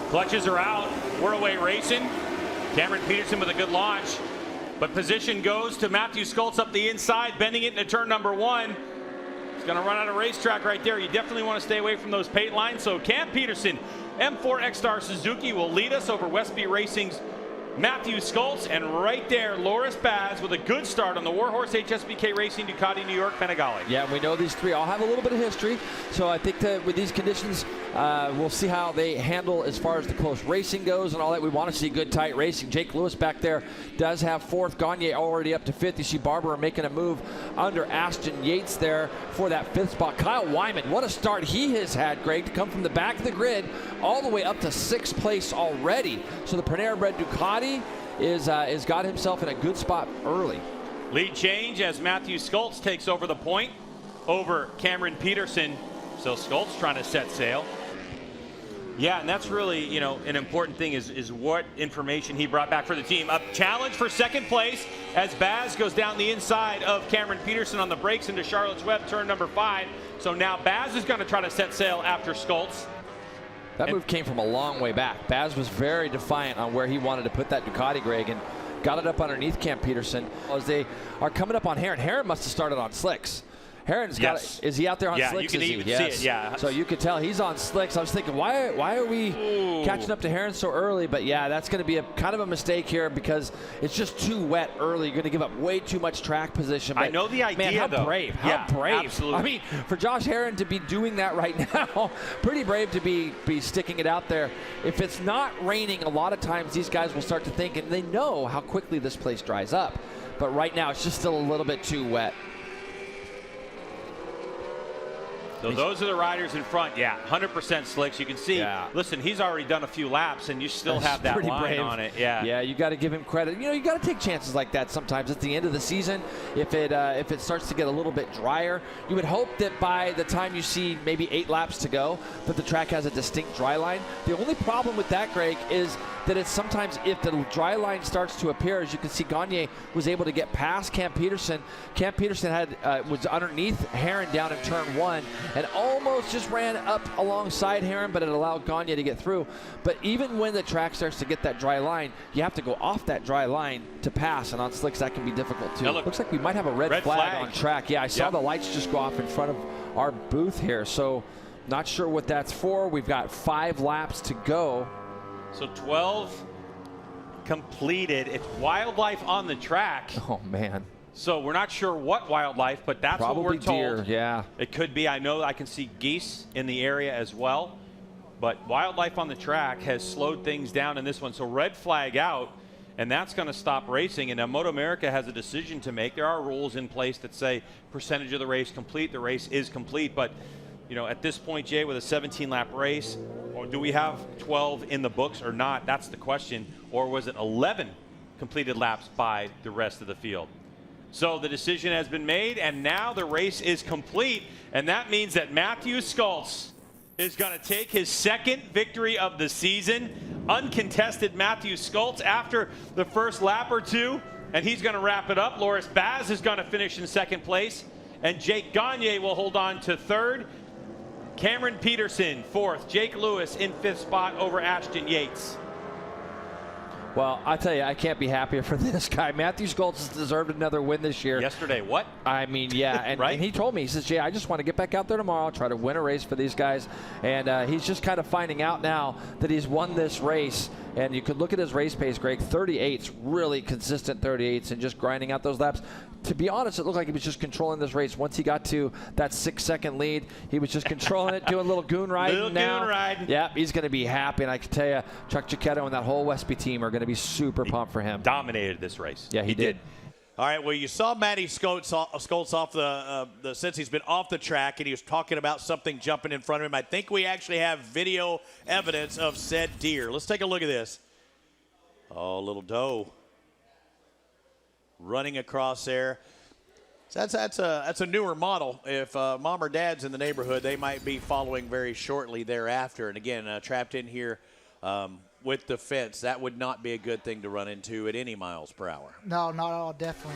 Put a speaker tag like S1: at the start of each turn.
S1: Clutches are out. We're away racing. Cameron Peterson with a good launch. But position goes to Matthew Skoltz up the inside, bending it into turn number 1. He's going to run out of racetrack right there. You definitely want to stay away from those paint lines. So Cam Peterson, M4 X-Star Suzuki, will lead us over Westby Racing's Matthew Skoltz, and right there, Loris Baz with a good start on the Warhorse HSBK Racing Ducati New York Panigale.
S2: Yeah, we know these three all have a little bit of history, so I think that with these conditions, we'll see how they handle as far as the close racing goes and all that. We want to see good, tight racing. Jake Lewis back there does have 4th. Gagne already up to 5th. You see Barber making a move under Ashton Yates there for that 5th spot. Kyle Wyman, what a start he has had, Greg, to come from the back of the grid all the way up to 6th place already. So the Panera-bred Ducati is got himself in a good spot early.
S1: Lead change as Matthew Skoltz takes over the point over Cameron Peterson. So Skoltz trying to set sail. Yeah, and that's really, you know, an important thing is what information he brought back for the team. A challenge for 2nd place as Baz goes down the inside of Cameron Peterson on the brakes into Charlotte's Web, turn number 5. So now Baz is going to try to set sail after Skoltz.
S2: That move came from a long way back. Baz was very defiant on where he wanted to put that Ducati, Greg, and got it up underneath Cam Peterson. As they are coming up on Heron. Heron must have started on slicks. Heron's got it. Is he out there on slicks?
S1: Yeah, you can even see it, yeah.
S2: So you could tell he's on slicks. I was thinking, why are we catching up to Heron so early? But yeah, that's going to be a kind of a mistake here because it's just too wet early. You're going to give up way too much track position. But
S1: I know the idea,
S2: man, how
S1: though.
S2: brave. How brave.
S1: Absolutely.
S2: I mean, for Josh Heron to be doing that right now, pretty brave to be sticking it out there. If it's not raining, a lot of times these guys will start to think, and they know how quickly this place dries up. But right now, it's just still a little bit too wet.
S1: So those are the riders in front. Yeah, 100% slicks. You can see, listen, he's already done a few laps, and you still have that line brave. On it. Yeah,
S2: yeah, you got to give him credit. You know, you got to take chances like that sometimes at the end of the season. If it starts to get a little bit drier, you would hope that by the time you see maybe 8 laps to go, that the track has a distinct dry line. The only problem with that, Greg, is that it's sometimes if the dry line starts to appear, as you can see, Gagne was able to get past Cam Peterson. Cam Peterson was underneath Heron down in turn 1 and almost just ran up alongside Heron, but it allowed Gagne to get through. But even when the track starts to get that dry line, you have to go off that dry line to pass, and on slicks that can be difficult too. Looks like we might have a red flag on track. Yeah, I saw the lights just go off in front of our booth here, so not sure what that's for. We've got 5 laps to go.
S1: So 12 completed. It's wildlife on the track.
S2: Oh, man.
S1: So we're not sure what wildlife, but that's
S2: probably
S1: what we're told.
S2: Deer, yeah.
S1: It could be. I know I can see geese in the area as well. But wildlife on the track has slowed things down in this one. So red flag out, and that's going to stop racing. And now MotoAmerica has a decision to make. There are rules in place that say percentage of the race complete. The race is complete. But, you know, at this point, Jay, with a 17-lap race, or do we have 12 in the books or not? That's the question. Or was it 11 completed laps by the rest of the field? So the decision has been made, and now the race is complete. And that means that Matthew Skoltz is going to take his 2nd victory of the season. Uncontested Matthew Skoltz after the first lap or 2. And he's going to wrap it up. Loris Baz is going to finish in 2nd place. And Jake Gagne will hold on to 3rd. Cameron Peterson, 4th. Jake Lewis in 5th spot over Ashton Yates.
S2: Well, I tell you, I can't be happier for this guy. Matthew Skoltz has deserved another win this year.
S1: Yesterday, what?
S2: I mean, yeah, and,
S1: right?
S2: And he told me, he says, Jay, I just want to get back out there tomorrow, try to win a race for these guys. And he's just kind of finding out now that he's won this race. And you could look at his race pace, Greg, 38s, really consistent 38s, and just grinding out those laps. To be honest, it looked like he was just controlling this race. Once he got to that 6-second lead, he was just controlling it, doing a little goon riding now.
S1: Goon riding.
S2: Yep, he's going to be happy. And I can tell you, Chuck Giacchetto and that whole Westby team are going to be super pumped for him.
S1: Dominated this race.
S2: Yeah, he did.
S3: All right, well, you saw Matty Skoltz off the since he's been off the track, and he was talking about something jumping in front of him. I think we actually have video evidence of said deer. Let's take a look at this. Oh, little doe running across there. So that's a newer model. If mom or dad's in the neighborhood, they might be following very shortly thereafter. And again, trapped in here with the fence, that would not be a good thing to run into at any miles per hour.
S4: No, not at all, definitely.